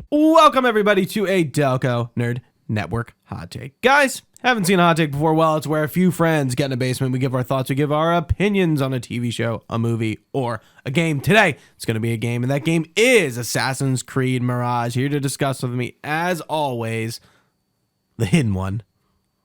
Welcome, everybody, to a Delco Nerd Network Hot Take. Guys, haven't seen a hot take before? Well, it's where a few friends get in a basement, we give our thoughts, we give our opinions on a TV show, a movie, or a game. Today, it's going to be a game, and that game is Assassin's Creed Mirage. Here to discuss with me, as always, the hidden one,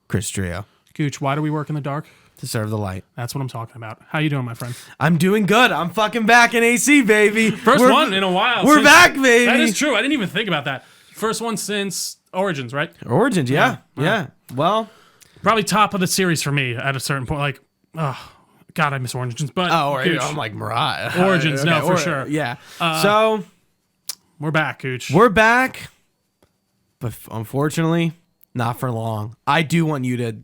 Chris Trio. Gooch, why do we work in the dark? To serve the light. That's what I'm talking about. How you doing, my friend? I'm doing good. I'm fucking back in AC, baby. First one in a while. We're back, baby. That is true. I didn't even think about that. First one since Origins, right? Origins, yeah. Well, probably top of the series for me at a certain point. Like, oh, God, I miss Origins. But Gooch, I'm like Mirage. Origins, okay, no, for sure. Yeah. So we're back, Gooch. We're back, but unfortunately, not for long. I do want you to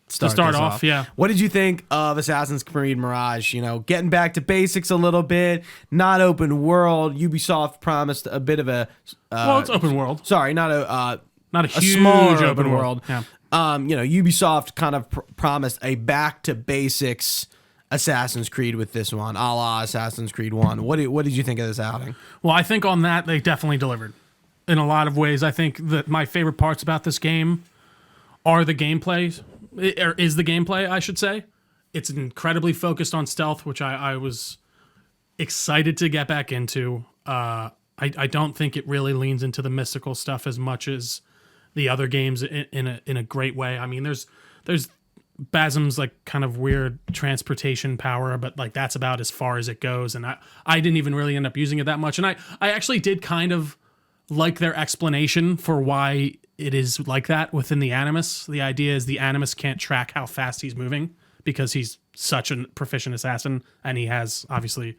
start off. Yeah. What did you think of Assassin's Creed Mirage? You know, getting back to basics a little bit, not open world. Ubisoft promised a bit of a well, it's open world. Sorry, not a huge smaller open world. Yeah. You know, Ubisoft kind of promised a back to basics Assassin's Creed with this one, a la Assassin's Creed 1. What did you think of this outing? Well, I think on that they definitely delivered in a lot of ways. I think that my favorite parts about this game are the gameplay. Or is the gameplay, I should say. It's incredibly focused on stealth, which I was excited to get back into. I don't think it really leans into the mystical stuff as much as the other games in a great way. I mean, there's Basim's like kind of weird transportation power, but like that's about as far as it goes. And I didn't even really end up using it that much. And I actually did kind of like their explanation for why it is like that within the Animus. The idea is the Animus can't track how fast he's moving because he's such a proficient assassin, and he has obviously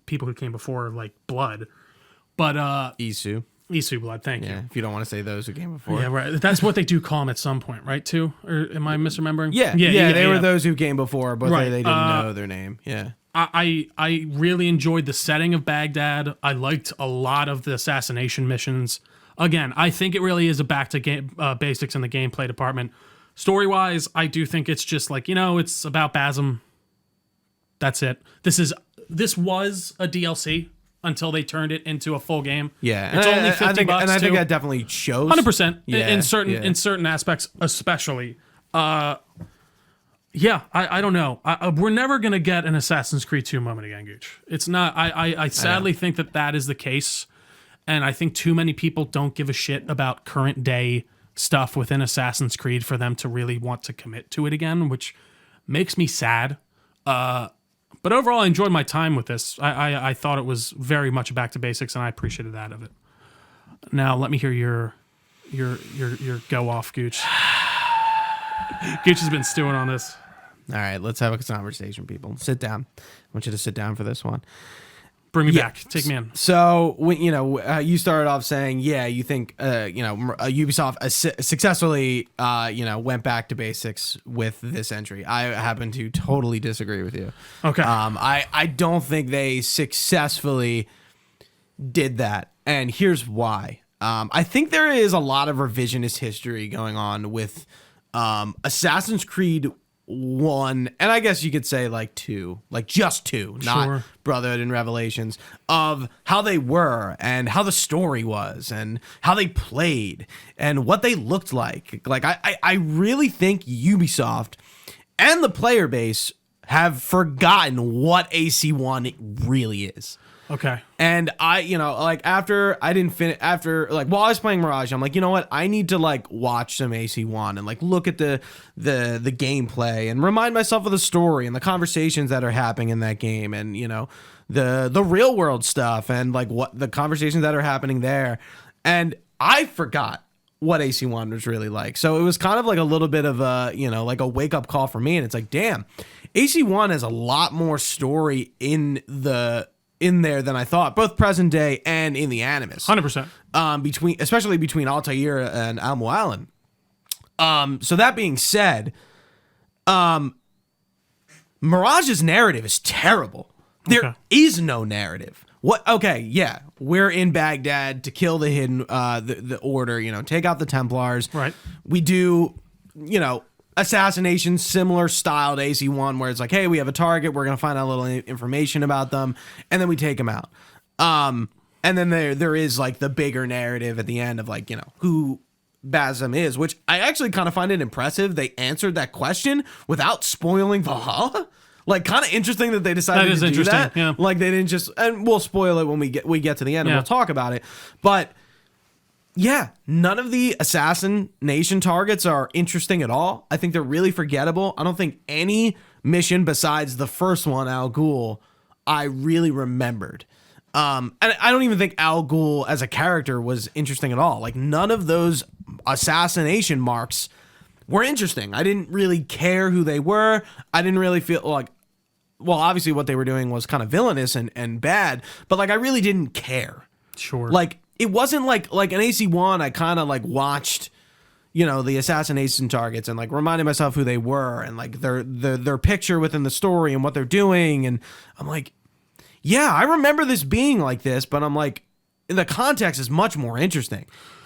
people who came before like blood, but Isu blood. Thank you. If you don't want to say those who came before. Yeah, right. That's what they do call him at some point, right? Too, or am I misremembering? Yeah. They were those who came before, but right. they didn't know their name. Yeah. I really enjoyed the setting of Baghdad. I liked a lot of the assassination missions. Again, I think it really is a back to basics in the gameplay department. Story-wise, I do think it's just like, it's about Basim. That's it. This was a DLC until they turned it into a full game. Yeah. It's only $50 bucks. And I think that definitely shows. 100%. Yeah, in certain aspects, especially. Yeah, I don't know. We're never going to get an Assassin's Creed 2 moment again, Gooch. It's not. I sadly think that is the case. And I think too many people don't give a shit about current day stuff within Assassin's Creed for them to really want to commit to it again, which makes me sad. But overall, I enjoyed my time with this. I thought it was very much back to basics, and I appreciated that of it. Now, let me hear your go off, Gooch. Gooch has been stewing on this. All right, let's have a conversation, people. Sit down. I want you to sit down for this one. Bring me back. Take me in. So, you started off saying, you think, Ubisoft successfully, went back to basics with this entry. I happen to totally disagree with you. Okay. I don't think they successfully did that, and here's why. I think there is a lot of revisionist history going on with Assassin's Creed 1, and I guess you could say like 2, like just 2, not Brotherhood and Revelations, of how they were and how the story was and how they played and what they looked like. Like I really think Ubisoft and the player base have forgotten what AC1 really is. Okay. And while I was playing Mirage, I'm like, you know what? I need to watch some AC1 and look at the gameplay and remind myself of the story and the conversations that are happening in that game and, the real world stuff and what the conversations that are happening there. And I forgot what AC1 was really like. So it was kind of a little bit of a, a wake up call for me. And it's like, damn, AC1 has a lot more story in there than I thought, both present day and in the Animus. 100%. Especially between Altair and Al Mu'allim. So that being said, Mirage's narrative is terrible. There is no narrative. What? Okay, yeah, we're in Baghdad to kill the hidden, the order. Take out the Templars. Right. We do, assassinations similar style to AC1, where it's hey, we have a target, we're gonna find out a little information about them, and then we take them out. And then there is like the bigger narrative at the end of like, who Basem is, which I actually kind of find it impressive. They answered that question without spoiling Valhalla. Like, kind of interesting that they decided to do that. Yeah. Like, they didn't just, and we'll spoil it when we get to the end and we'll talk about it. But yeah, none of the assassination targets are interesting at all. I think they're really forgettable. I don't think any mission besides the first one, Al Ghul, I really remembered. And I don't even think Al Ghul as a character was interesting at all. Like, none of those assassination marks were interesting. I didn't really care who they were. I didn't really feel like, well, obviously what they were doing was kind of villainous and bad, but like, I really didn't care. Sure. Like, it wasn't like an AC-1, I kind of like watched, the assassination targets and like reminded myself who they were and like their picture within the story and what they're doing. And I'm like, yeah, I remember this being like this, but I'm like, the context is much more interesting.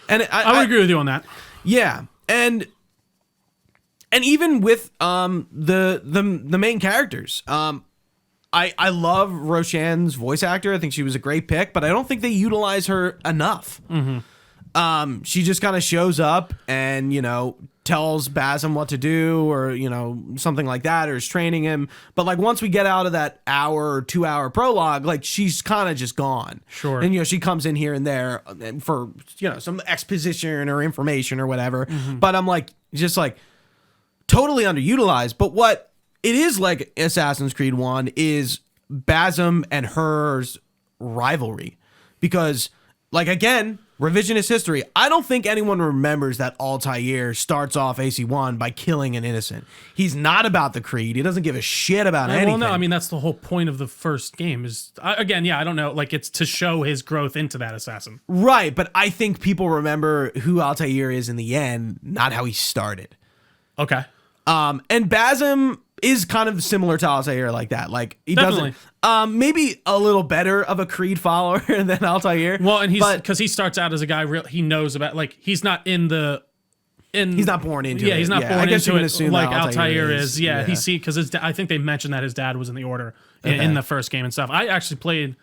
And I would agree with you on that. Yeah. And even with the main characters, I love Roshan's voice actor. I think she was a great pick, but I don't think they utilize her enough. Mm-hmm. She just kind of shows up and tells Basem what to do, or something like that, or is training him. But like once we get out of that hour or 2 hour prologue, like she's kind of just gone. Sure. And she comes in here and there for some exposition or information or whatever. Mm-hmm. But I'm like just like totally underutilized. But what it is like Assassin's Creed 1 is Basem and her's rivalry, because like again, revisionist history, I don't think anyone remembers that Altair starts off AC-1 by killing an innocent. He's not about the creed. He doesn't give a shit about anything. Well, no, I mean, that's the whole point of the first game is, again, I don't know, like it's to show his growth into that assassin. Right, but I think people remember who Altair is in the end, not how he started. Okay. And Basem is kind of similar to Altair like that. Like he Definitely. doesn't, maybe a little better of a creed follower than Altair. Well, and because he starts out as a guy he knows about, like he's not he's not born into it. He's not born into it like Altair is. Yeah. Because I think they mentioned that his dad was in the order in the first game and stuff. I actually played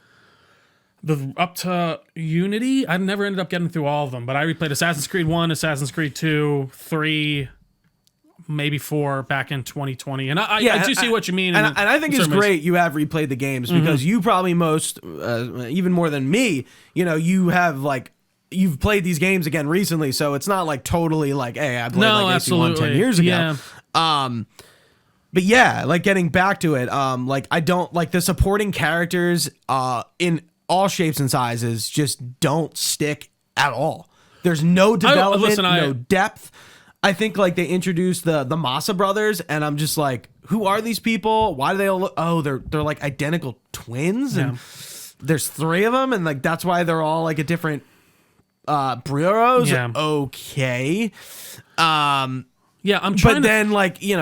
up to Unity. I never ended up getting through all of them, but I replayed Assassin's Creed 1, Assassin's Creed 2, 3, maybe 4 back in 2020. And I do see what you mean. And I think it's great you have replayed the games, because you probably even more than me, you have like, you've played these games again recently. So it's not like totally like, hey, I played AC-1 10 years ago. Yeah. But yeah, like getting back to it, like I don't like the supporting characters in all shapes and sizes just don't stick at all. There's no development, no depth. I think like they introduced the Massa brothers, and I'm just like, who are these people? Why do they all look? Oh, they're like identical twins, and there's 3 of them, and like that's why they're all like a different bureaus. Yeah. Okay. I'm trying. But then like it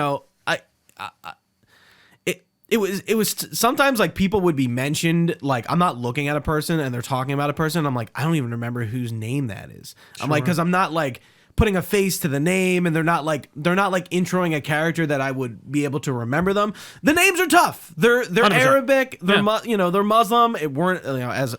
was sometimes like people would be mentioned, like I'm not looking at a person and they're talking about a person. I'm like, I don't even remember whose name that is. Sure. I'm like, because I'm not like putting a face to the name, and they're not like introing a character that I would be able to remember them. The names are tough. They're 100%. Arabic. They're they're Muslim. It weren't as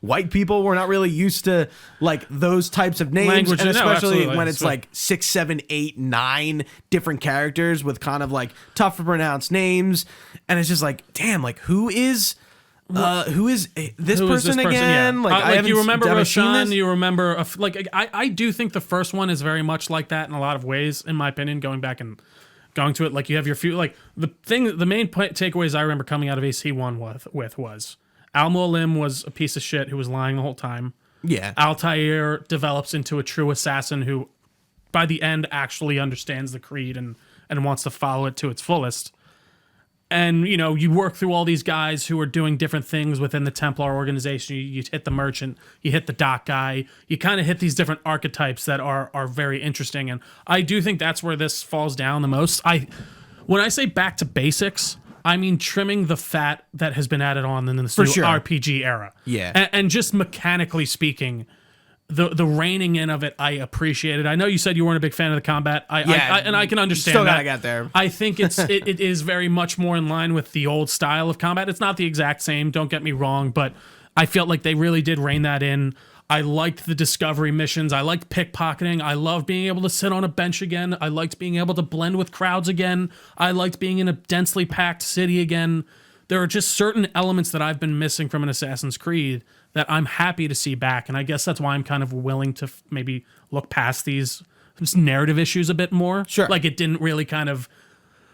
white people, we're not really used to like those types of names. Language, and especially when it's like 6, 7, 8, 9 different characters with kind of like tough to pronounce names, and it's just like, damn, like who is this person again? Yeah. Like you remember Roshan, you remember I do think the first one is very much like that in a lot of ways, in my opinion. Going back and going to it, like you have your few, like the main takeaways I remember coming out of AC-1 with was Al-Mualim was a piece of shit who was lying the whole time. Yeah, Altair develops into a true assassin who, by the end, actually understands the creed and wants to follow it to its fullest. And, you work through all these guys who are doing different things within the Templar organization. You hit the merchant, you hit the dock guy, you kind of hit these different archetypes that are very interesting. And I do think that's where this falls down the most. When I say back to basics, I mean trimming the fat that has been added on in this new RPG era. Yeah. And just mechanically speaking, the reining in of it, I appreciated. I know you said you weren't a big fan of the combat. And I can understand still that. Gotta get there. I think it is very much more in line with the old style of combat. It's not the exact same, don't get me wrong, but I felt like they really did rein that in. I liked the discovery missions. I liked pickpocketing. I loved being able to sit on a bench again. I liked being able to blend with crowds again. I liked being in a densely packed city again. There are just certain elements that I've been missing from an Assassin's Creed that I'm happy to see back. And I guess that's why I'm kind of willing to maybe look past these narrative issues a bit more. Sure. Like it didn't really kind of...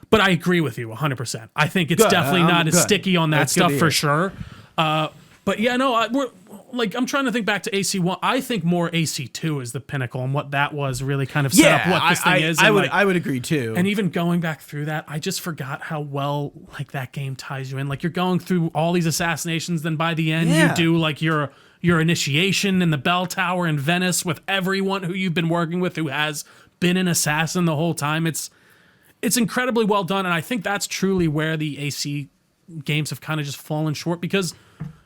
But I agree with you 100%. I think it's definitely not as sticky on that stuff for sure. But yeah, no, I'm trying to think back to AC1. I think more AC2 is the pinnacle and what that was really kind of set up what this thing is. I would agree too. And even going back through that, I just forgot how well like that game ties you in. Like you're going through all these assassinations, then by the end you do like your initiation in the bell tower in Venice with everyone who you've been working with who has been an assassin the whole time. It's incredibly well done, and I think that's truly where the AC games have kind of just fallen short because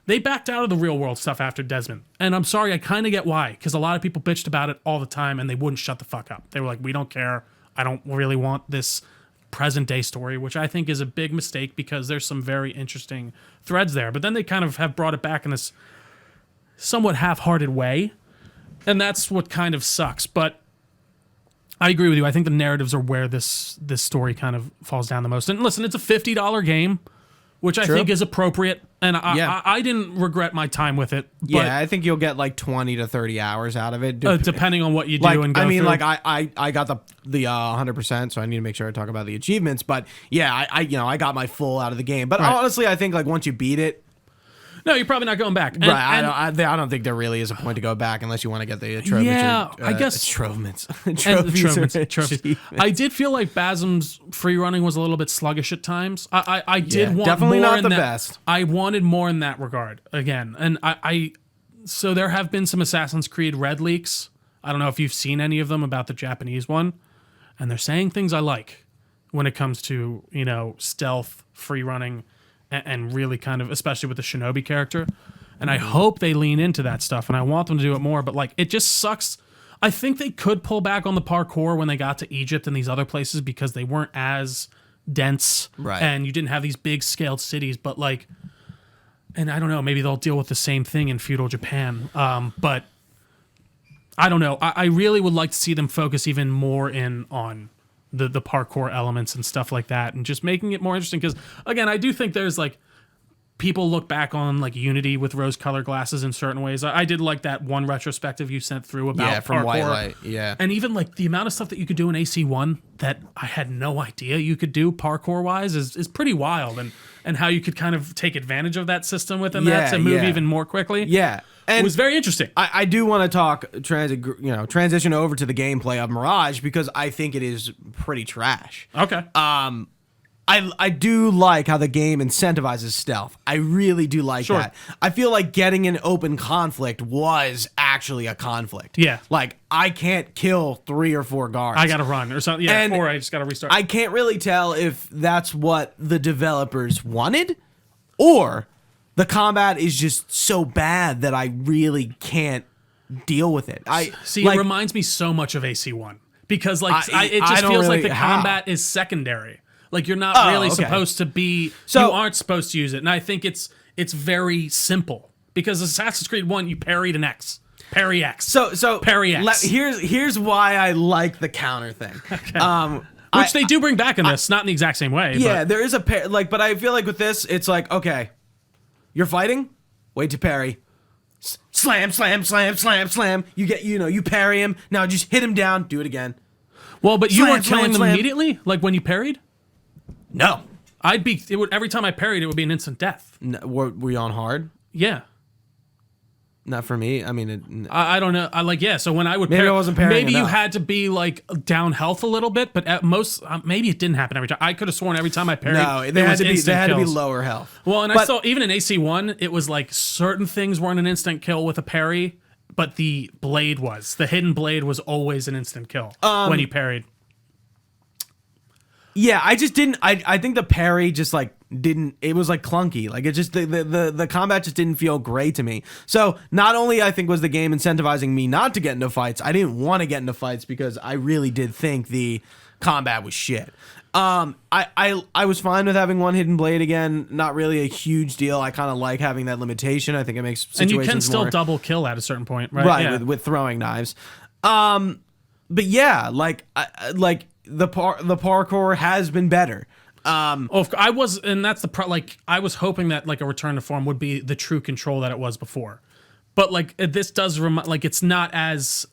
they backed out of the real world stuff after Desmond. And I'm sorry, I kind of get why, because a lot of people bitched about it all the time and they wouldn't shut the fuck up. They were like, we don't care. I don't really want this present day story, which I think is a big mistake because there's some very interesting threads there. But then they kind of have brought it back in this somewhat half-hearted way. And that's what kind of sucks. But I agree with you. I think the narratives are where this story kind of falls down the most. And listen, it's a $50 game, which I think is appropriate. And I didn't regret my time with it. But yeah, I think you'll get like 20 to 30 hours out of it. Depending on what you do and go through. Like I got the 100%, so I need to make sure I talk about the achievements. But yeah, I got my full out of the game. But honestly, I think like once you beat it, no, you're probably not going back. And, I don't think there really is a point to go back unless you want to get the trophy. Yeah, I guess trophies. I did feel like Basm's free running was a little bit sluggish at times. I did want definitely more not the that, best. I wanted more in that regard again, and so there have been some Assassin's Creed Red leaks. I don't know if you've seen any of them about the Japanese one, and they're saying things I like when it comes to stealth, free running. And really kind of, especially with the Shinobi character. And I hope they lean into that stuff, and I want them to do it more, but like, it just sucks. I think they could pull back on the parkour when they got to Egypt and these other places because they weren't as dense, and you didn't have these big scaled cities, but like, and I don't know, maybe they'll deal with the same thing in feudal Japan, but I don't know. I really would like to see them focus even more in on the parkour elements and stuff like that and just making it more interesting because again I do think there's like people look back on like Unity with rose-colored glasses in certain ways. I did like that one retrospective you sent through about from parkour. White Light, and even like the amount of stuff that you could do in AC1 that I had no idea you could do parkour wise is pretty wild, and how you could kind of take advantage of that system within that to move even more quickly. And it was very interesting. I do want to talk transition over to the gameplay of Mirage because I think it is pretty trash. Okay. I do like how the game incentivizes stealth. I really do like that. I feel like getting in open conflict was actually a conflict. Yeah. Like, I can't kill 3 or 4 guards. I gotta run or something. Yeah, or I just gotta restart. I can't really tell if that's what the developers wanted or the combat is just so bad that I really can't deal with it. It reminds me so much of AC1 because it just feels like the combat is secondary. Like you're not really supposed to be. You aren't supposed to use it, and I think it's very simple because Assassin's Creed 1 you parried an X, parry X. So parry X. Here's why I like the counter thing. Okay. Which they do bring back in this, not in the exact same way. Yeah, there is a but I feel like with this, it's like okay, you're fighting, wait to parry. Slam, slam, slam, slam, slam. You get, you parry him. Now just hit him down. Do it again. Well, but you weren't killing them immediately, like when you parried. No, every time I parried, it would be an instant death. No, were you on hard? Yeah. Not for me. I mean, I don't know. So when I would maybe I wasn't parrying maybe enough. You had to be like down health a little bit, but at most, maybe it didn't happen every time. I could have sworn every time I parried, they had to be lower health. Well, and I saw even in AC1, it was like certain things weren't an instant kill with a parry, but the hidden blade was always an instant kill when you parried. Yeah, I just didn't. I think the parry just like didn't. It was like clunky. Like it just the combat just didn't feel great to me. So not only I think was the game incentivizing me not to get into fights, I didn't want to get into fights because I really did think the combat was shit. I was fine with having one hidden blade again. Not really a huge deal. I kind of like having that limitation. I think it makes situations and you can still more, double kill at a certain point, right? right, Yeah. with throwing knives. But yeah, like the parkour has been better. I was, and that's I was hoping that like a return to form would be the true control that it was before, but like this does like it's not as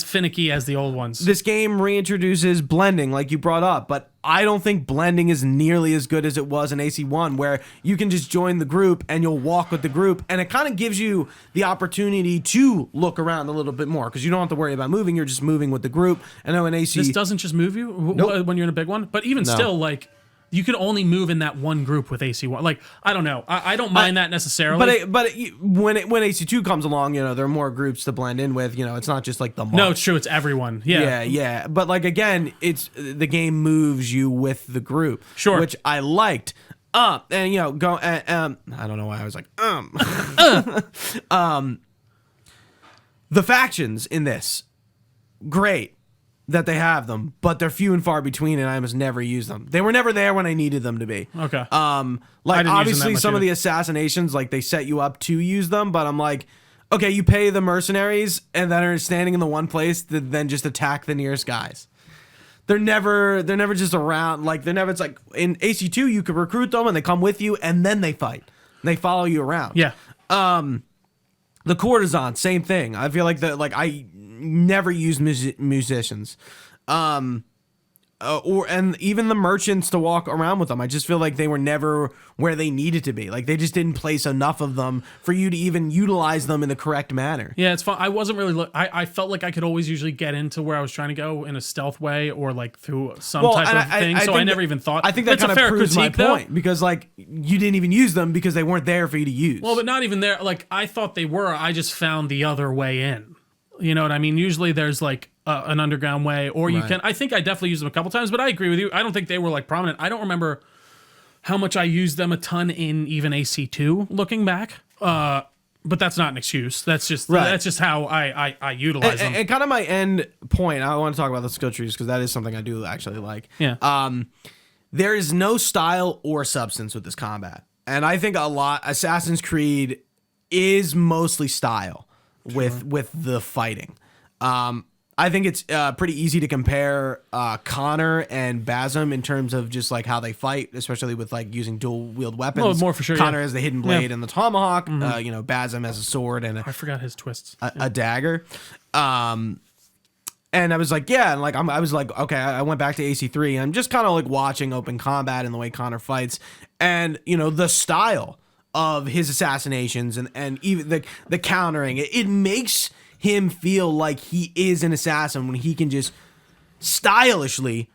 finicky as the old ones. This game reintroduces blending, like you brought up, but I don't think blending is nearly as good as it was in AC1, where you can just join the group and you'll walk with the group, and it kind of gives you the opportunity to look around a little bit more because you don't have to worry about moving. You're just moving with the group. I know in AC, This doesn't just move you when you're in a big one, but even still, like you can only move in that one group with AC1. Like I don't know, I don't mind that necessarily. But when AC2 comes along, there are more groups to blend in with. It's not just like the No, it's true. It's everyone. Yeah. But like again, it's the game moves you with the group, Sure, which I liked. And go. I don't know why I was like the factions in this, great that they have them, but they're few and far between, and I almost never use them. They were never there when I needed them to be. Okay. Like obviously some of the assassinations, like they set you up to use them, but I'm like, okay, you pay the mercenaries and then are standing in the one place to then just attack the nearest guys. They're never just around. Like it's like in AC2 you could recruit them and they come with you and then they fight. They follow you around. Yeah. The courtesan, same thing. I feel like I never use musicians. And even the merchants to walk around with them. I just feel like they were never where they needed to be. Like they just didn't place enough of them for you to even utilize them in the correct manner. Yeah, it's fun. I wasn't really. I felt like I could always usually get into where I was trying to go in a stealth way or like through some type of thing. So I never even thought. I think that kind of proves my point because like you didn't even use them because they weren't there for you to use. Well, but not even there. Like I thought they were. I just found the other way in. You know what I mean? Usually there's like an underground way, or you can. I think I definitely used them a couple times, but I agree with you. I don't think they were like prominent. I don't remember how much I used them a ton in even AC2 looking back. But that's not an excuse. That's just how I utilize them. And kind of my end point, I want to talk about the skill trees because that is something I do actually like. Yeah. There is no style or substance with this combat, and I think Assassin's Creed is mostly style with the fighting. I think it's pretty easy to compare Connor and Basm in terms of just like how they fight, especially with like using dual wield weapons. Well, more for sure. Connor has the hidden blade and the tomahawk. Basm has a sword and I forgot his twists. A dagger. And I was like, yeah, and like I was like, okay, I went back to AC3 and I'm just kind of like watching open combat and the way Connor fights, and the style of his assassinations and even the countering. It makes him feel like he is an assassin when he can just stylishly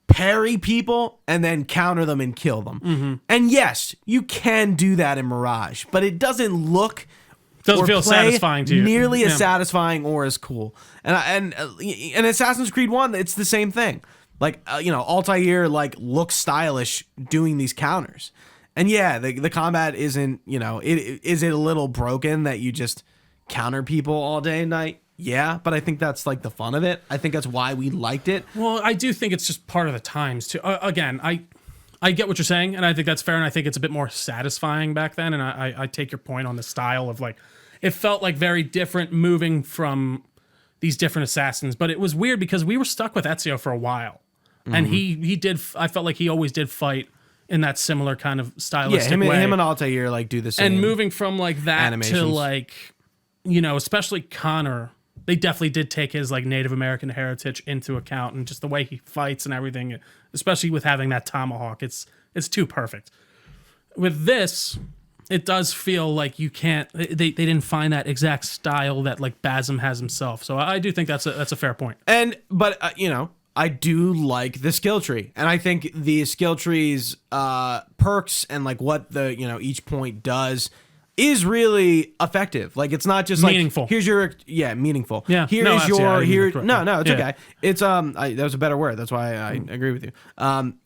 parry people and then counter them and kill them. And yes, you can do that in Mirage, but it doesn't look doesn't feel satisfying to you. Nearly as satisfying or as cool. And Assassin's Creed 1, it's the same thing. Like Altair like looks stylish doing these counters. And yeah, the combat isn't, is it a little broken that you just counter people all day and night? Yeah, but I think that's like the fun of it. I think that's why we liked it. Well, I do think it's just part of the times too. Again, I get what you're saying, and I think that's fair, and I think it's a bit more satisfying back then, and I take your point on the style of like, it felt like very different moving from these different assassins, but it was weird because we were stuck with Ezio for a while, and he did, I felt like he always did fight in that similar kind of stylistic way. Him and Altair like do the same. And moving from like that animations to like, especially Connor, they definitely did take his like Native American heritage into account, and just the way he fights and everything, especially with having that tomahawk, it's too perfect. With this, it does feel like you can't. They didn't find that exact style that like Basm has himself. So I do think that's a fair point. But I do like the skill tree, and I think the skill tree's perks and like what the each point does is really effective. Like it's not just Meaningful. like here's your meaningful. Yeah. Here No, is that's- yeah, your you're here. correct. No, it's Yeah. okay. It's that was a better word. That's why I agree with you.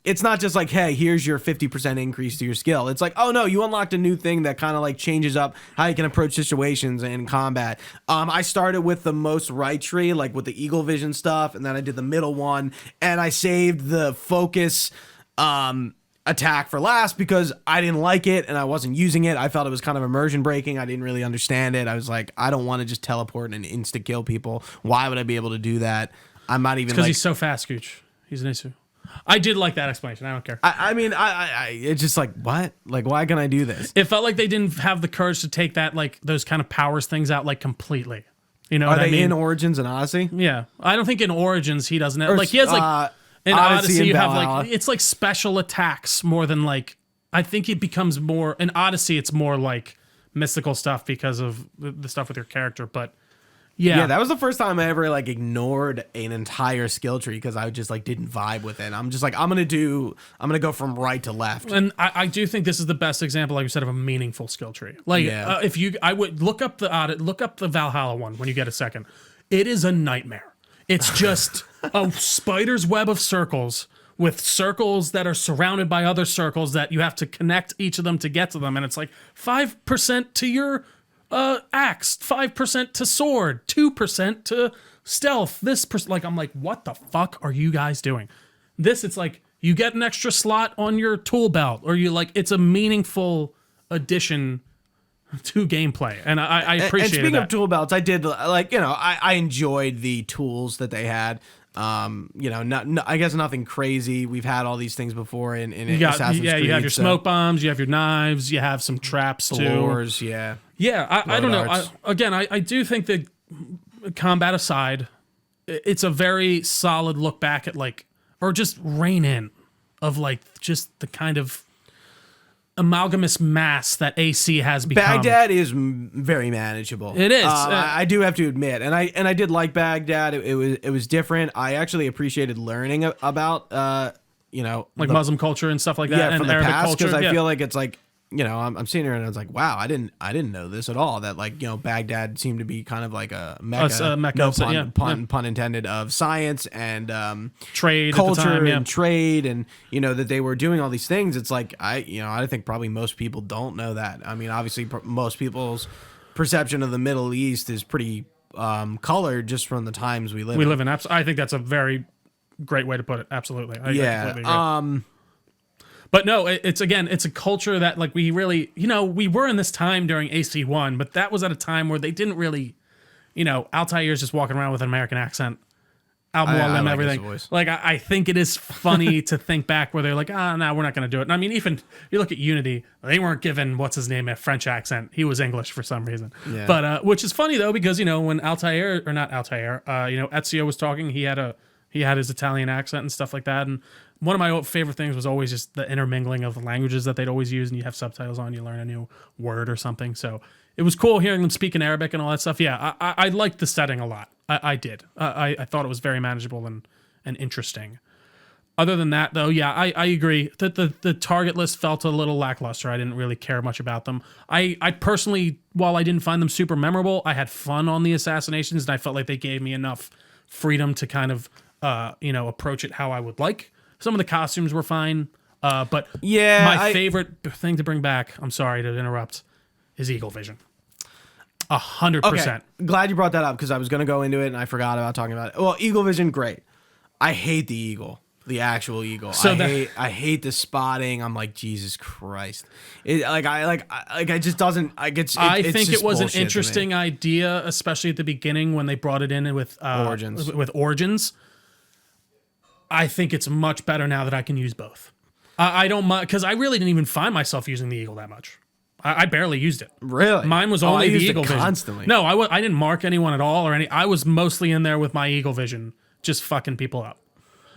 It's not just like, hey, here's your 50% increase to your skill. It's like, oh no, you unlocked a new thing that kind of like changes up how you can approach situations in combat. I started with the most right tree, like with the eagle vision stuff, and then I did the middle one, and I saved the focus attack for last because I didn't like it and I wasn't using it. I felt it was kind of immersion breaking. I didn't really understand it. I was like, I don't want to just teleport and insta kill people. Why would I be able to do that? I'm not even Because like, he's so fast, Gooch. He's an issue. I did like that explanation. I don't care. I mean, it's just like, what? Like, why can I do this? It felt like they didn't have the courage to take that, like, those kind of powers things out, like, completely. You know Are what they I mean? in Origins and Odyssey? Yeah. I don't think in Origins he doesn't have, Or, like, he has, like, in Odyssey Odyssey and you have, Valhalla. like, it's like special attacks more than, like, I think it becomes more, in Odyssey it's more, like, mystical stuff because of the stuff with your character, but, yeah. Yeah, that was the first time I ever like ignored an entire skill tree because I just like didn't vibe with it. I'm just like, I'm gonna go from right to left. And I do think this is the best example, like you said, of a meaningful skill tree. Like, Yeah. I would look up the Valhalla one when you get a second. It is a nightmare. It's just a spider's web of circles with circles that are surrounded by other circles that you have to connect each of them to get to them. And it's like 5% to your axe, 5% to sword, 2% to stealth. Like, I'm like, what the fuck are you guys doing? It's like you get an extra slot on your tool belt, or you like, it's a meaningful addition to gameplay, and I appreciate And speaking that. of tool belts, I did like, you know, I enjoyed the tools that they had. You know, I guess nothing crazy. We've had all these things before in Assassin's Creed. You have your smoke bombs, you have your knives, you have some traps too. Floors, yeah. Yeah, I don't know. darts. I do think that combat aside, it's a very solid look back at like, or just rein in of like just the kind of amalgamous mass that AC has become. Baghdad is very manageable. It is. I do have to admit, and I did like Baghdad. It was different. I actually appreciated learning about you know, like the- Muslim culture and stuff like that, and from the Arabic past, culture. because I Yeah. feel like it's like, you know, I'm sitting here and I was like, wow, I didn't know this at all. That like, you know, Baghdad seemed to be kind of like a mecca, Mecca, no so, pun, yeah, pun intended, of science and Trade at the culture time, yeah. and trade, and you know that they were doing all these things. It's like I think probably most people don't know that. I mean, obviously most people's perception of the Middle East is pretty colored just from the times we live. We in. live in. I think that's a very great way to put it. Absolutely. I completely agree. But no, it's a culture that like we really, you know, we were in this time during AC1, but that was at a time where they didn't really, you know, Altair's just walking around with an American accent. Al I Mualim, like everything. his voice. Like I think it is funny to think back where they're like, no, we're not going to do it. And I mean, even you look at Unity, they weren't given what's his name a French accent. He was English for some reason. Yeah. But which is funny though, because you know when Altair or not Altair, you know Ezio was talking, he had his Italian accent and stuff like that. And one of my favorite things was always just the intermingling of the languages that they'd always use, and you have subtitles on, you learn a new word or something. So it was cool hearing them speak in Arabic and all that stuff. Yeah, I liked the setting a lot. I did. I thought it was very manageable and interesting. Other than that, though, yeah, I agree that the target list felt a little lackluster. I didn't really care much about them. I personally, while I didn't find them super memorable, I had fun on the assassinations, and I felt like they gave me enough freedom to kind of, you know, approach it how I would like. Some of the costumes were fine, but Yeah, my favorite thing to bring back, I'm sorry to interrupt, is Eagle Vision. 100%. Okay, glad you brought that up because I was going to go into it and I forgot about talking about it. Well, Eagle Vision, great. I hate the eagle, the actual eagle. So I hate the spotting. I'm like, Jesus Christ. I just doesn't. I it's think just it was an bullshit to me. interesting idea, especially at the beginning when they brought it in with Origins. With Origins. I think it's much better now that I can use both. I don't mind because I really didn't even find myself using the eagle that much. I barely used it. Really? Mine was I only the used it Eagle Vision. constantly. No, I didn't mark anyone at all or any. I was mostly in there with my Eagle Vision, just fucking people up.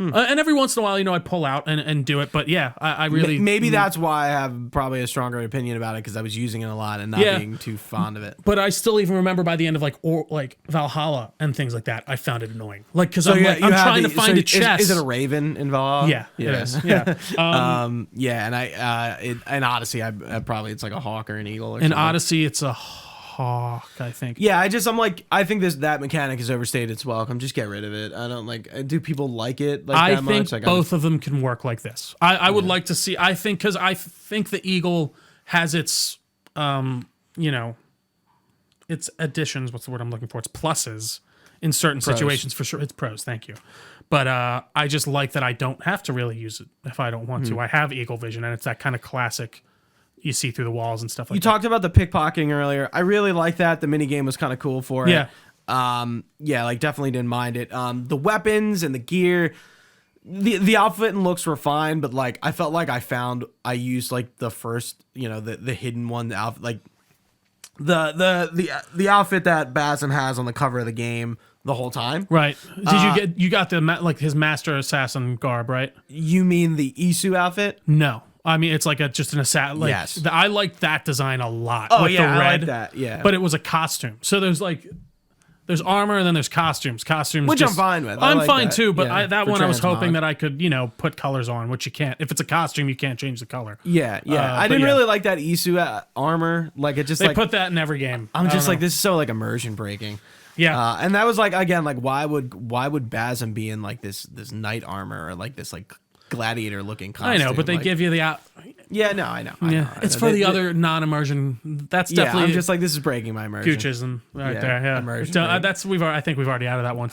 And every once in a while, I pull out and do it. But yeah, I really maybe that's why I have probably a stronger opinion about it, because I was using it a lot and not being too fond of it. But I still even remember by the end of like Valhalla and things like that, I found it annoying. Like because I'm trying to find a chest. Is it a raven in Valhalla? Yeah, it is. Yeah. Yeah, and in Odyssey, I probably it's like a hawk or an eagle. Or in Odyssey, it's a hawk, I think. Yeah, I think that mechanic is overstated its welcome. Just get rid of it. I don't like. Do people like it that much? I think both of them can work like this. I would like to see. I think because I think the eagle has its, its additions. What's the word I'm looking for? Its pluses in certain situations for sure. It's pros. Thank you. But I just like that I don't have to really use it if I don't want to. I have eagle vision, and it's that kind of classic. You see through the walls and stuff like that. You talked about the pickpocketing earlier. I really like that. The minigame was kind of cool for it. Yeah. Definitely didn't mind it. The weapons and the gear, the outfit and looks were fine, but like I felt like I used like the first, the hidden one, the outfit, like the outfit that Basim has on the cover of the game the whole time. Right. You got the his master assassin garb, right? You mean the Isu outfit? No. I mean, it's like just an assassin. Yes. I like that design a lot. Oh, with yeah, the red, I like that. Yeah. But it was a costume. So there's armor and then there's costumes. Which I'm fine with. I'm fine too, but that one I was hoping that I could, put colors on, which you can't. If it's a costume, you can't change the color. Yeah. I didn't really like that Isu armor. Like it just they put that in every game. I'm just like, this is so like immersion breaking. Yeah. And that was like, again, like why would Basim be in like this knight armor or like this like gladiator looking costume? I know, but they give you the out. Yeah, no, I know. It's for the other non-immersion. That's definitely. I'm just like, this is breaking my immersion. Guccism right there. Yeah, immersion. I think we've already added that one.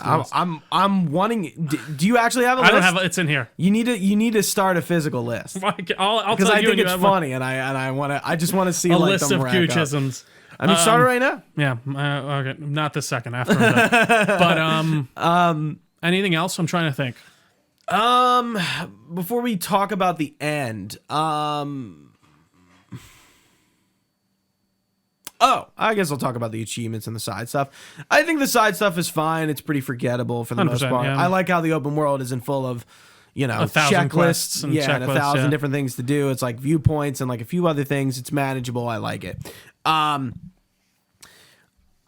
I'm wanting. Do you actually have a list? I don't have it. It's in here. You need to start a physical list. I'll because I you think it's funny, and I just want to see a like list of Guccisms. I mean, start it right now. Yeah. Okay. Not this second. After I'm done. But anything else? I'm trying to think. Before we talk about the end, I guess I'll talk about the achievements and the side stuff. I think the side stuff is fine. It's pretty forgettable for the most part. Yeah. I like how the open world isn't full of, 1,000 checklists and and 1,000 different things to do. It's like viewpoints and like a few other things. It's manageable. I like it.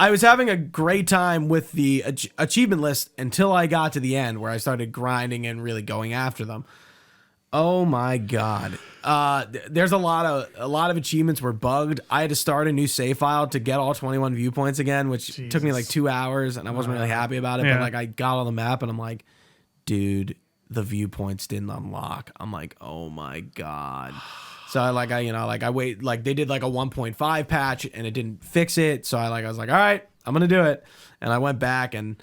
I was having a great time with the achievement list until I got to the end where I started grinding and really going after them. Oh my God. There's a lot of achievements were bugged. I had to start a new save file to get all 21 viewpoints again, which took me like 2 hours and I wasn't really happy about it. But like I got on the map and I'm like, dude, the viewpoints didn't unlock. I'm like, oh my God. So I wait, like they did like a 1.5 patch and it didn't fix it. So I was like, all right, I'm going to do it. And I went back and,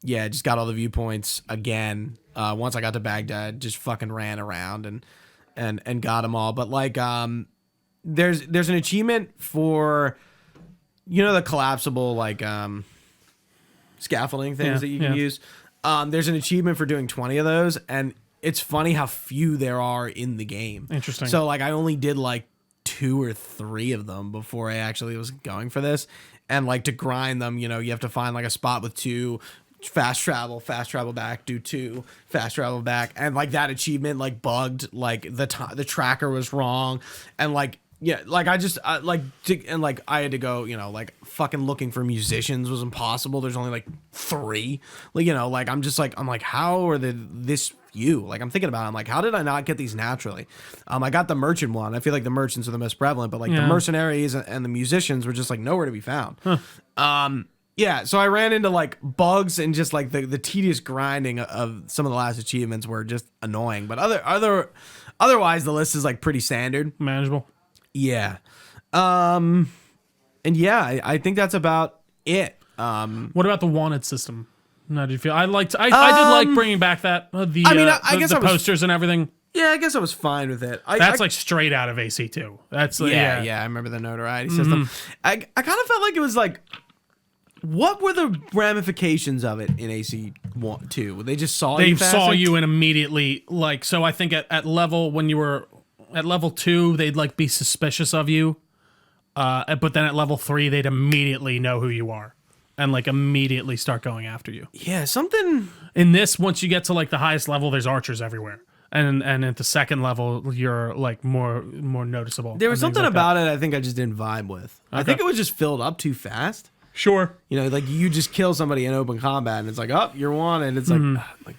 just got all the viewpoints again. Once I got to Baghdad, just fucking ran around and got them all. But like, there's an achievement for, the collapsible, like, scaffolding things that you can use. There's an achievement for doing 20 of those, and it's funny how few there are in the game. Interesting. So like I only did like 2 or 3 of them before I actually was going for this. And like to grind them, you have to find like a spot with 2, fast travel back, do 2, fast travel back. And like that achievement like bugged, like the tracker was wrong. And like, yeah, like I just I had to go, like fucking looking for musicians was impossible. There's only like 3. Like, I'm like, how are this few? Like I'm thinking about it. I'm like, how did I not get these naturally? I got the merchant one. I feel like the merchants are the most prevalent, but like the mercenaries and the musicians were just like nowhere to be found. Yeah, so I ran into like bugs and just like the tedious grinding of some of the last achievements were just annoying. But otherwise the list is like pretty standard. Manageable. Yeah. And yeah, I think that's about it. What about the wanted system? How did you feel? I did like bringing back that I guess the posters and everything. Yeah, I guess I was fine with it. That's like straight out of AC2. That's yeah. I remember the notoriety system. I kind of felt like it was like, what were the ramifications of it in AC2? They just saw you. They saw you and immediately like. So I think at level when you were at level 2, they'd like be suspicious of you. But then at level 3, they'd immediately know who you are. and like immediately start going after you. Yeah, something. In this, once you get to like the highest level, there's archers everywhere. And at the second level, you're like more noticeable. There was something about it I think I just didn't vibe with. I think it was just filled up too fast. Sure. You know, like you just kill somebody in open combat and it's like, oh, you're wanted. It's like,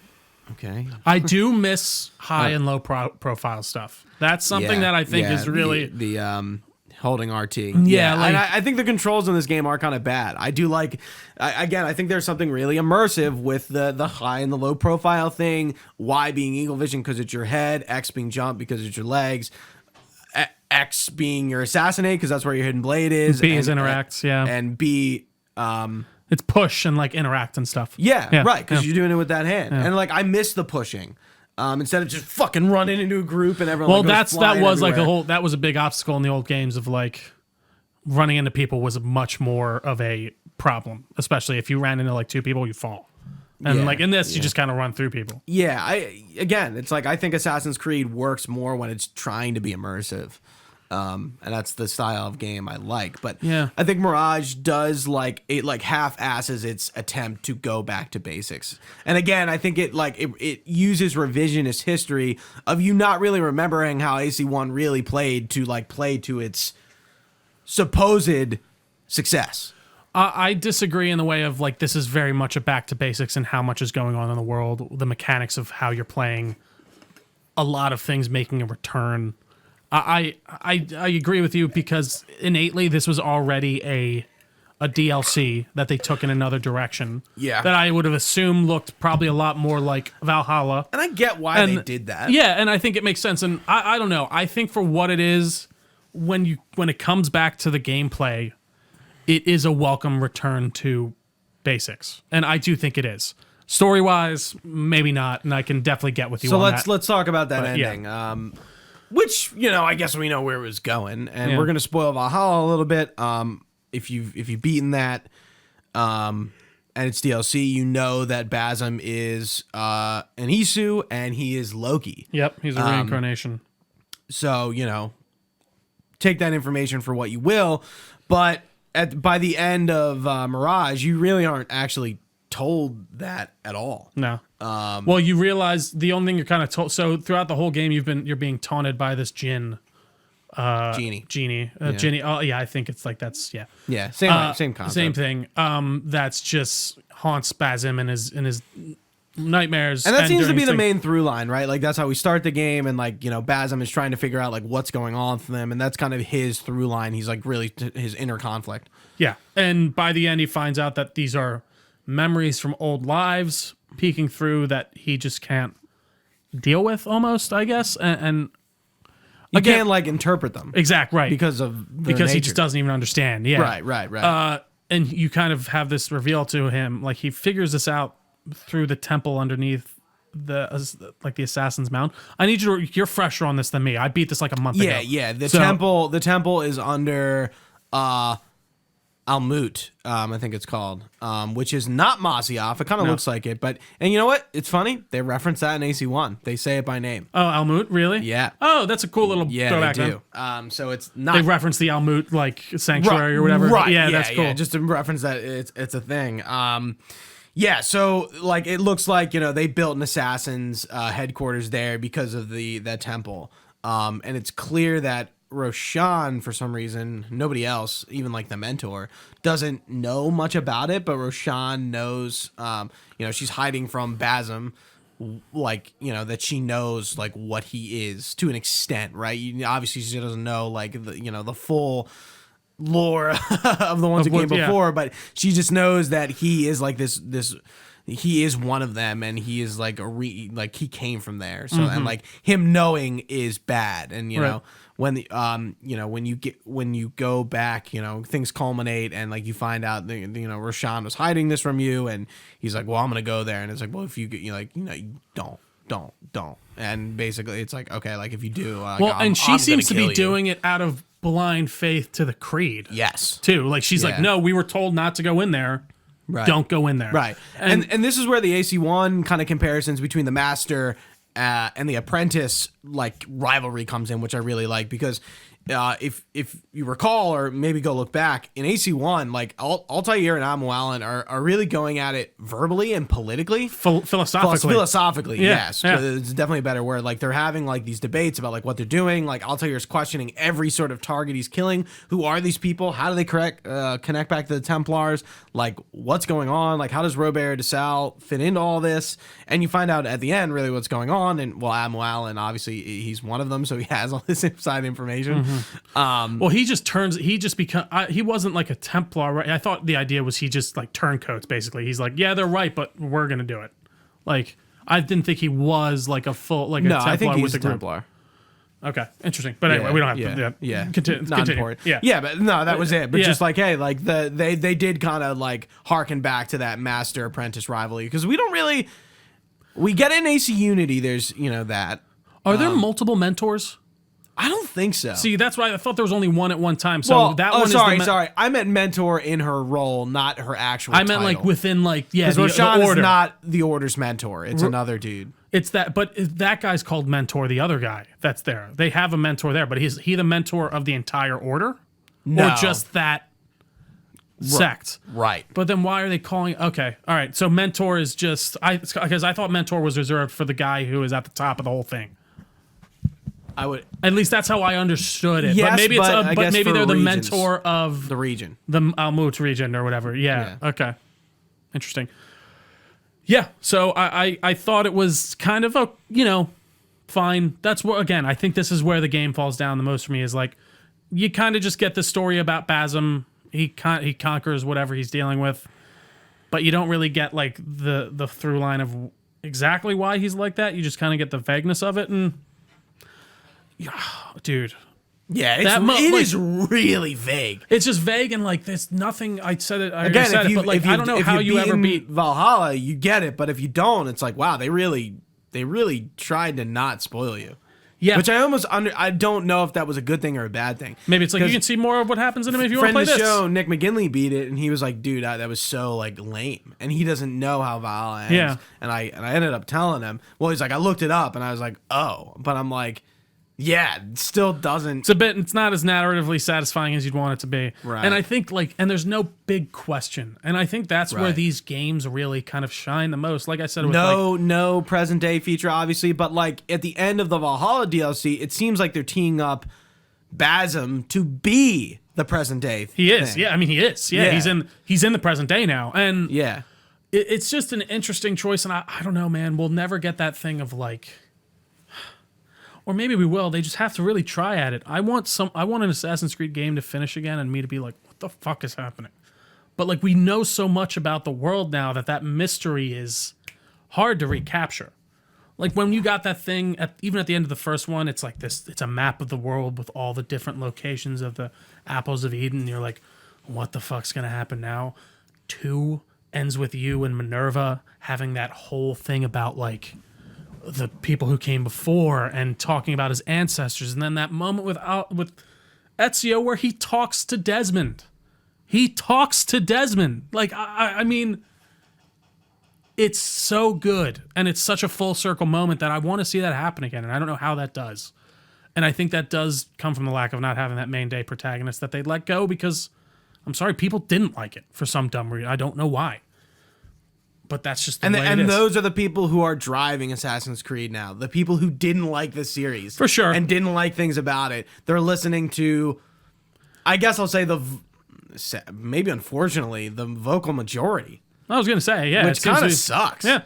okay. I do miss high and low profile stuff. That's something that I think is really the holding RT. Yeah, like, and I think the controls in this game are kind of bad. I do like, again, I think there's something really immersive with the high and the low profile thing. Y being eagle vision because it's your head, X being jump because it's your legs, X being your assassinate because that's where your hidden blade is. B is interacts, and B. It's push and like interact and stuff. Yeah. Right, because you're doing it with that hand, and like I miss the pushing. Instead of just fucking running into a group and everyone. Well, goes that was everywhere. like the whole. That was a big obstacle in the old games of like running into people was much more of a problem, especially if you ran into like two people, you fall. And like in this, you just kind of run through people. Yeah, it's like I think Assassin's Creed works more when it's trying to be immersive. And that's the style of game I like. But yeah, I think Mirage does like half-asses its attempt to go back to basics. And again, I think it uses revisionist history of you not really remembering how AC1 really played to its supposed success. I disagree in the way of like this is very much a back to basics and how much is going on in the world, the mechanics of how you're playing, a lot of things making a return. I agree with you because innately this was already a DLC that they took in another direction. Yeah. That I would have assumed looked probably a lot more like Valhalla. And I get why they did that. Yeah, and I think it makes sense. And I don't know. I think for what it is, when it comes back to the gameplay, it is a welcome return to basics. And I do think it is. Story-wise, maybe not, and I can definitely get with you on that. So let's talk about that ending. Yeah. Which, I guess we know where it was going, and we're gonna spoil Valhalla a little bit. If you've beaten that, and it's DLC, you know that Basm is an Isu and he is Loki. Yep, he's a reincarnation. So take that information for what you will, but by the end of Mirage, you really aren't actually told that at all. No. Well, you realize the only thing you're kind of told. So throughout the whole game, you're being taunted by this genie. Genie. Oh yeah, I think it's like that's yeah. Yeah, same concept. Same thing. That's just haunts Basm in his nightmares. And that seems to be the main through line, right? Like that's how we start the game, and like Basm is trying to figure out like what's going on for them, and that's kind of his through line. He's like really his inner conflict. Yeah, and by the end, he finds out that these are memories from old lives peeking through that he just can't deal with almost, I guess. And you can't like interpret them. Exact, right. Because he just doesn't even understand. Yeah. Right. And you kind of have this reveal to him, like he figures this out through the temple underneath the Assassin's Mount. I need you're fresher on this than me. I beat this like a month ago. Yeah. The temple is under Almut, I think it's called, which is not Masyaf. It kind of looks like it, and you know what? It's funny. They reference that in AC1. They say it by name. Oh, Almut, really? Yeah. Oh, that's a cool little throwback. They do. So it's not. They reference the Almut like sanctuary or whatever. Right. Yeah, that's cool. Yeah, just to reference that it's a thing. Yeah. So like it looks like they built an assassin's headquarters there because of that temple. And it's clear that Roshan, for some reason, nobody else, even like the mentor, doesn't know much about it, but Roshan knows, she's hiding from Basm, like, that she knows like what he is to an extent, right? Obviously she doesn't know like the full lore of the ones who came before, but she just knows that he is like this he is one of them, and he is like he came from there. So and like him knowing is bad, and know when the when you go back, things culminate, and like you find out Roshan was hiding this from you, and he's like, well, I'm gonna go there, and it's like, well, if you don't, and basically it's like, okay, like if you do, and she seems to be doing it out of blind faith to the creed. Yes, too. Like she's like, no, we were told not to go in there. Right. Don't go in there. Right. And this is where the AC1 kind of comparisons between the master and the apprentice like rivalry comes in, which I really like, because if you recall, or maybe go look back in AC1, like Altair and Amu Allen are really going at it verbally and politically, philosophically. Yes, it's definitely a better word. Like they're having like these debates about like what they're doing. Like Altair's questioning every sort of target he's killing. Who are these people? How do they connect back to the Templars? Like what's going on? Like how does Robert de Sal fit into all this? And you find out at the end really what's going on. And well, Amu Allen, obviously he's one of them, so he has all this inside information. Well, he wasn't like a Templar, right? I thought the idea was he just like turncoats, basically. He's like, yeah, they're right, but we're going to do it. Like, I didn't think he was like a full, like a Templar I think he's with the a group. Templar. Okay, interesting. But anyway, we don't have to. Continue. Yeah, but no, that was it. But just like, hey, like they did kind of like harken back to that master apprentice rivalry, because we get in AC Unity. There's that. Are there multiple mentors? I don't think so. See, that's why I thought there was only one at one time. So that one sorry. I meant mentor in her role, not her actual title. I meant like within like because Roshan is not the Order's mentor. It's another dude. It's that, but that guy's called mentor. The other guy that's there, they have a mentor there, but is he the mentor of the entire Order, or just that sect? Right. But then why are they calling? Okay, all right. So mentor is just because I thought mentor was reserved for the guy who is at the top of the whole thing. I would, at least that's how I understood it. Yes, but maybe maybe they're the regions. mentor of the region, the Almut region or whatever. Yeah. Okay. Interesting. Yeah. So I thought it was kind of a fine. That's what, again, I think this is where the game falls down the most for me, is like you kind of just get the story about Basm. He conquers whatever he's dealing with, but you don't really get like the through line of exactly why he's like that. You just kind of get the vagueness of it, and dude, yeah, it is really vague. It's just vague, and like there's nothing. I said it. I Again, said it, but like I don't know how you ever beat Valhalla. You get it, but if you don't, it's like, wow, they really tried to not spoil you. Yeah, which I don't know if that was a good thing or a bad thing. Maybe it's like you can see more of what happens in him if you want to play this. Friend of the show, Nick McGinley, beat it, and he was like, dude, that was so like lame, and he doesn't know how Valhalla ends. Yeah, and I ended up telling him. Well, he's like, I looked it up, and I was like, oh, but I'm like, yeah, it still doesn't. It's not as narratively satisfying as you'd want it to be. Right. And I think and there's no big question. And I think that's where these games really kind of shine the most. Like I said, no present day feature, obviously, but like at the end of the Valhalla DLC, it seems like they're teeing up Basm to be the present day. He is. Yeah, I mean he is. Yeah, he's in the present day now. And yeah. It's just an interesting choice, and I don't know, man. We'll never get that thing of like, or maybe we will. They just have to really try at it. I want an Assassin's Creed game to finish again and me to be like, what the fuck is happening? But like we know so much about the world now that mystery is hard to recapture. Like when you got that thing, even at the end of the first one, it's like this. It's a map of the world with all the different locations of the Apples of Eden. And you're like, what the fuck's gonna happen now? 2 ends with you and Minerva having that whole thing about like the people who came before and talking about his ancestors, and then that moment with Ezio where he talks to Desmond. Like I mean, it's so good, and it's such a full circle moment that I want to see that happen again, and I don't know how that does. And I think that does come from the lack of not having that main day protagonist that they let go, because I'm sorry, people didn't like it for some dumb reason. I don't know why. But that's just the way it is. And those are the people who are driving Assassin's Creed now. The people who didn't like the series. For sure. And didn't like things about it. They're listening to, I guess I'll say maybe unfortunately, the vocal majority. I was going to say, yeah. Which kind of sucks. Yeah.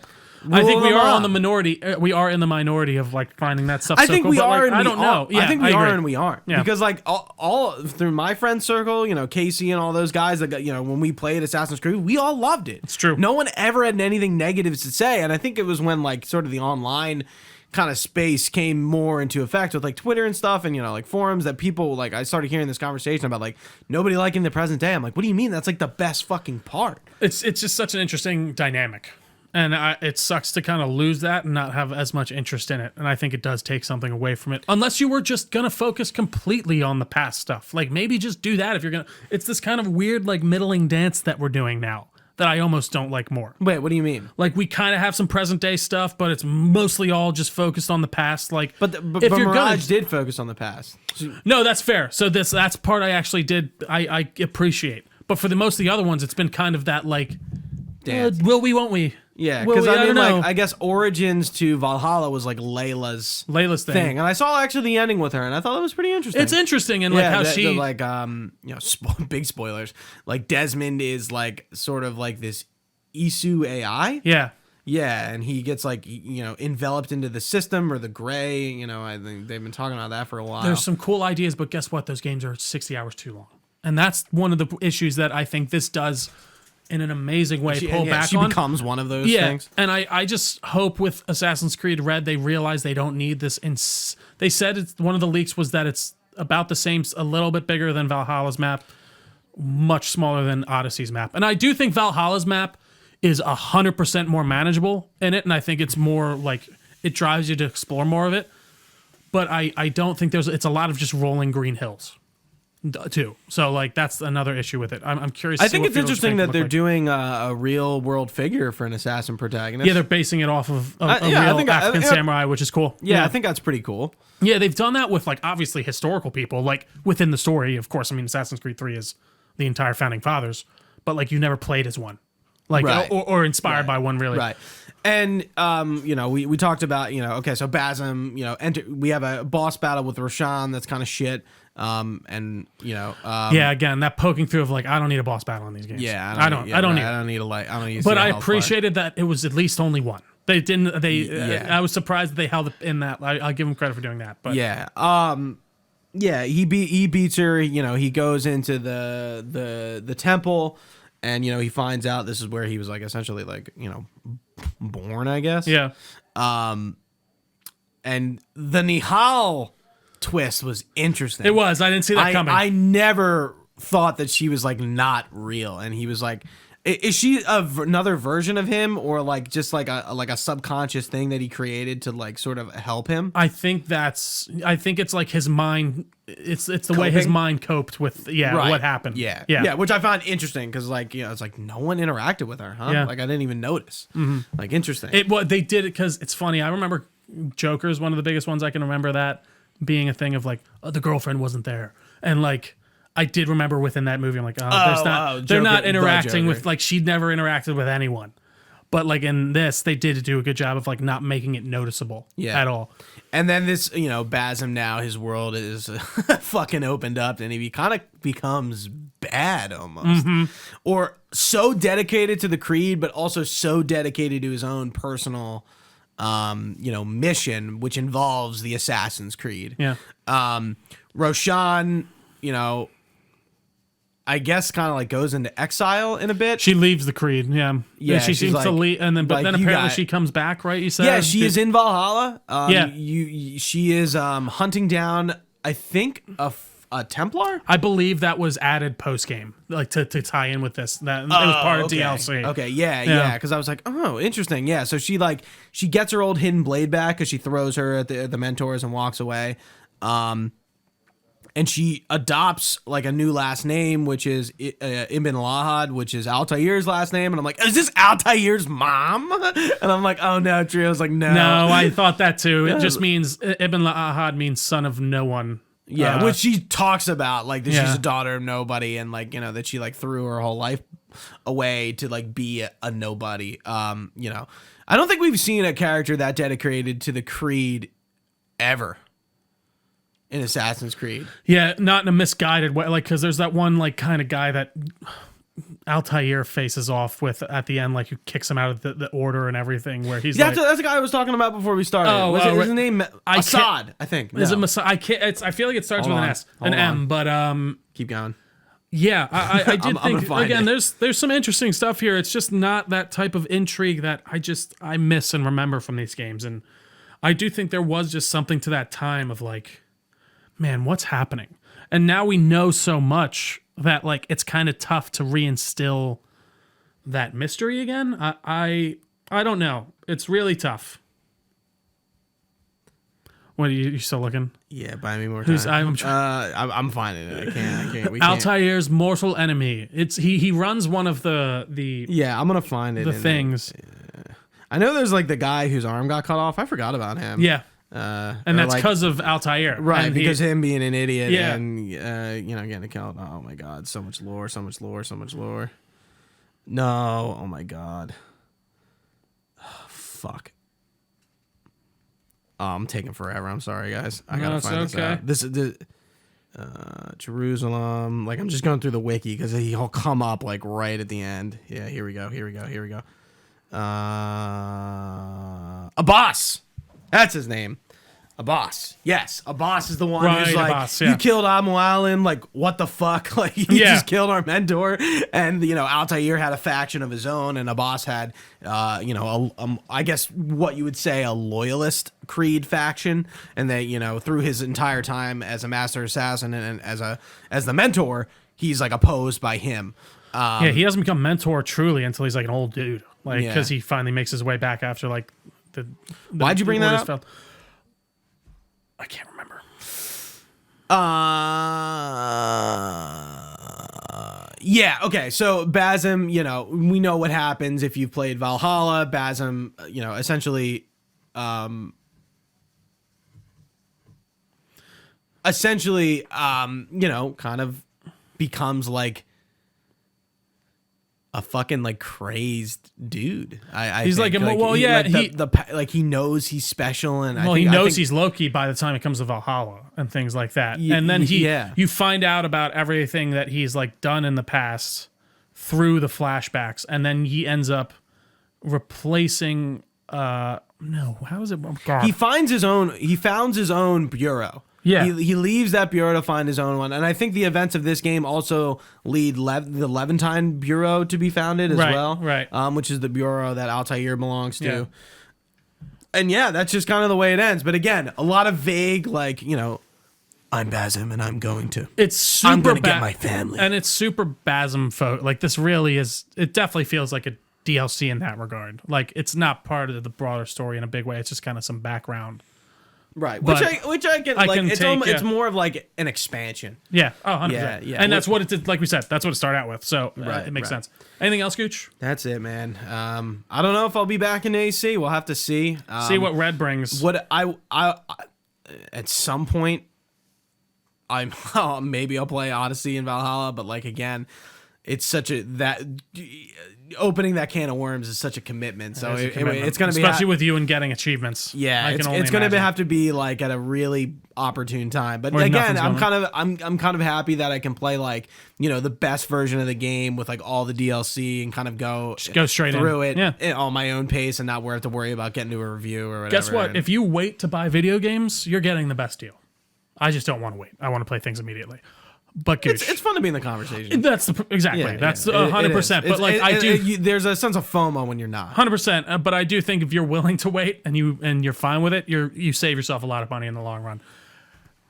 I think we are on the minority. We are in the minority of like finding that stuff. I think we are. I don't know. Yeah, I think we are and we aren't. Yeah. Because like all through my friend circle, Casey and all those guys that got, when we played Assassin's Creed, we all loved it. It's true. No one ever had anything negative to say, and I think it was when like sort of the online kind of space came more into effect with like Twitter and stuff, and like forums, that people like, I started hearing this conversation about like nobody liking the present day. I'm like, what do you mean? That's like the best fucking part. It's just such an interesting dynamic. And it sucks to kind of lose that and not have as much interest in it. And I think it does take something away from it. Unless you were just going to focus completely on the past stuff. Like, maybe just do that if you're going to... It's this kind of weird, like, middling dance that we're doing now. that I almost don't like more. Wait, what do you mean? Like, we kind of have some present day stuff, but it's mostly all just focused on the past. Like, But if you're Mirage did focus on the past. no, that's fair. So that's part I actually did. I appreciate. But for the most of the other ones, it's been kind of that like, will we, won't we? Yeah, Will because we? I mean, don't know. like, I guess Origins to Valhalla was like Layla's thing. and I saw actually the ending with her, and I thought it was pretty interesting. It's interesting, and like how she like big spoilers. Like Desmond is like sort of like this Isu AI. yeah. Yeah, and he gets like enveloped into the system or the gray. I think they've been talking about that for a while. There's some cool ideas, but guess what? Those games are 60 hours too long, and that's one of the issues that I think this does in an amazing way pull back she on. becomes one of those things. And I just hope with Assassin's Creed Red they realize they don't need this. They said it's one of the leaks was that it's about the same, a little bit bigger than Valhalla's map, much smaller than Odyssey's map. And I do think Valhalla's map is 100% more manageable in it, and I think it's more like it drives you to explore more of it. But I don't think it's a lot of just rolling green hills too. So like that's another issue with it. I'm curious. I think it's interesting that they're doing a real world figure for an assassin protagonist. Yeah, they're basing it off of a real African samurai, which is cool. Yeah, I think that's pretty cool. Yeah, they've done that with like obviously historical people, like within the story. Of course, I mean Assassin's Creed 3 is the entire founding fathers, but like you never played as one, like or inspired by one really. Right. And we talked about okay, so Basim, we have a boss battle with Roshan that's kind of shit. Yeah, again, that poking through of like I don't need a boss battle in these games. Yeah, I don't need to. But I appreciated that it was at least only one. They didn't. I was surprised that they held it in that. I'll give them credit for doing that. But he beats her. He goes into the temple, and he finds out this is where he was like essentially like born, I guess. Yeah. And the Nihal twist was interesting. It was. I didn't see that coming. I never thought that she was like not real, and he was like, is she another version of him, or like just like a subconscious thing that he created to like sort of help him? I think it's like his mind. It's the way his mind coped with what happened. Yeah, which I found interesting because like it's like no one interacted with her, huh? Yeah. Like I didn't even notice. Like interesting. They did it because it's funny. I remember Joker is one of the biggest ones I can remember that being a thing of like the girlfriend wasn't there, and like I did remember within that movie I'm like they're not interacting with like she'd never interacted with anyone, but like in this they did do a good job of like not making it noticeable at all. And then this Basim now his world is fucking opened up and he kind of becomes bad almost, or so dedicated to the creed but also so dedicated to his own personal mission, which involves the Assassin's Creed. Yeah. Roshan, I guess kind of like goes into exile in a bit. She leaves the creed. Yeah. Yeah. She seems like, to leave, and then then apparently she comes back, right? You said. Yeah, she is in Valhalla. Yeah. She is hunting down, I think, a Templar. I believe that was added post game, like to tie in with this. That it was part of DLC. Okay, yeah. Because I was like, oh, interesting. Yeah, so she gets her old hidden blade back because she throws her at the mentors and walks away. And she adopts like a new last name, which is Ibn Lahad, which is Altair's last name. And I'm like, is this Altair's mom? And I'm like, oh no, Trio's like, no. No, I thought that too. It just means Ibn Lahad means son of no one. Yeah, which she talks about, like that she's a daughter of nobody, and like that she like threw her whole life away to like be a nobody. I don't think we've seen a character that dedicated to the creed ever in Assassin's Creed. Yeah, not in a misguided way, like because there's that one like kind of guy that Altair faces off with at the end, like who kicks him out of the order and everything, where he's that's the guy I was talking about before we started. Was his name Assad? I think. Is it Masad? I can't. I feel like it starts with an S, an M, but keep going. Yeah, I did think again. It. There's some interesting stuff here. It's just not that type of intrigue that I miss and remember from these games, and I do think there was just something to that time of like, man, what's happening? And now we know so much that like it's kind of tough to reinstill that mystery again. I don't know. It's really tough. What are you still looking? Yeah, buy me more Who's- time. I'm I'm finding it. I can't. We can't. Altair's mortal enemy. It's he runs one of the Yeah, I'm gonna find it. the things. I know there's like the guy whose arm got cut off. I forgot about him. Yeah. And And that's because of Altair. right, And because him being an idiot Yeah. and getting killed. Oh my god, so much lore. No, oh my god. Oh, fuck. Oh, I'm taking forever. I'm sorry, guys. I gotta find this out. This is Jerusalem. Like I'm just going through the wiki because he'll come up like right at the end. Yeah, here we go. Abbas. That's his name. Abbas. Yes, Abbas is the one who's Right, like, Abbas, yeah. you killed Abu Alan. Like, what the fuck? Like, you just killed our mentor. And, Altair had a faction of his own, and Abbas had, I guess what you would say a loyalist Creed faction. And they, through his entire time as a master assassin and as the mentor, he's like opposed by him. He doesn't become mentor truly until he's like an old dude. Like, because he finally makes his way back after like the Why'd you bring that up? I can't remember. Yeah, okay. So Basim, we know what happens if you've played Valhalla. Basim, essentially kind of becomes like a fucking like crazed dude. He's think. He knows he's special, and he knows he's Loki by the time it comes to Valhalla and things like that. And then you find out about everything that he's like done in the past through the flashbacks, and then he ends up replacing. How is it? Oh, God. He founds his own bureau. Yeah. He leaves that bureau to find his own one. And I think the events of this game also lead the Levantine Bureau to be founded as well. Right. Which is the bureau that Altair belongs to. Yeah. And that's just kind of the way it ends. But again, a lot of vague, like, I'm Basim and I'm going to. I'm going to get my family. And it's super Basim like this really is, it definitely feels like a DLC in that regard. Like it's not part of the broader story in a big way. It's just kind of some background. Right, which I get. It's more of like an expansion. Yeah, 100%. Yeah. And that's what it did. Like we said, that's what it started out with. So it makes sense. Anything else, Gooch? That's it, man. I don't know if I'll be back in AC. We'll have to see. See what Red brings. What I at some point, maybe I'll play Odyssey and Valhalla, but like again, it's such opening that can of worms is such a commitment. So it's going to be especially with you and getting achievements. Yeah, it's going to have to be like at a really opportune time. But again, I'm kind of happy that I can play like the best version of the game with like all the DLC and kind of go straight through it on my own pace and not have to worry about getting to a review or whatever. Guess what? If you wait to buy video games, you're getting the best deal. I just don't want to wait. I want to play things immediately. But Gooch, it's fun to be in the conversation. That's exactly. That's 100%. But like I do, there's a sense of FOMO when you're not 100%. But I do think if you're willing to wait and you're fine with it, you save yourself a lot of money in the long run.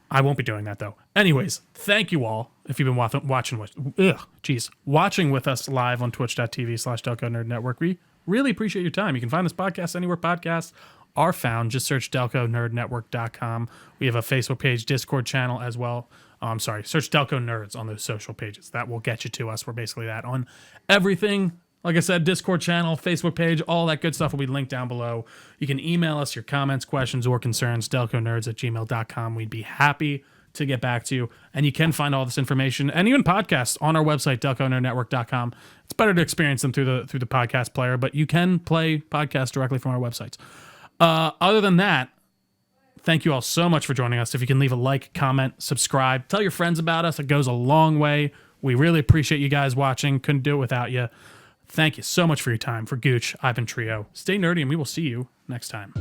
I won't be doing that though. Anyways, thank you all if you've been watching with us live on twitch.tv/Delco Nerd Network. We really appreciate your time. You can find this podcast anywhere podcasts are found. Just search DelcoNerdNetwork.com. We have a Facebook page, Discord channel as well. Search Delco Nerds on those social pages. That will get you to us. We're basically that on everything. Like I said, Discord channel, Facebook page, all that good stuff will be linked down below. You can email us your comments, questions, or concerns, delconerds@gmail.com. We'd be happy to get back to you. And you can find all this information and even podcasts on our website, delconerdnetwork.com. It's better to experience them through the podcast player, but you can play podcasts directly from our websites. Other than that, thank you all so much for joining us. If you can leave a like, comment, subscribe, tell your friends about us. It goes a long way. We really appreciate you guys watching. Couldn't do it without you. Thank you so much for your time. For Gooch, I've been Trio. Stay nerdy, and we will see you next time.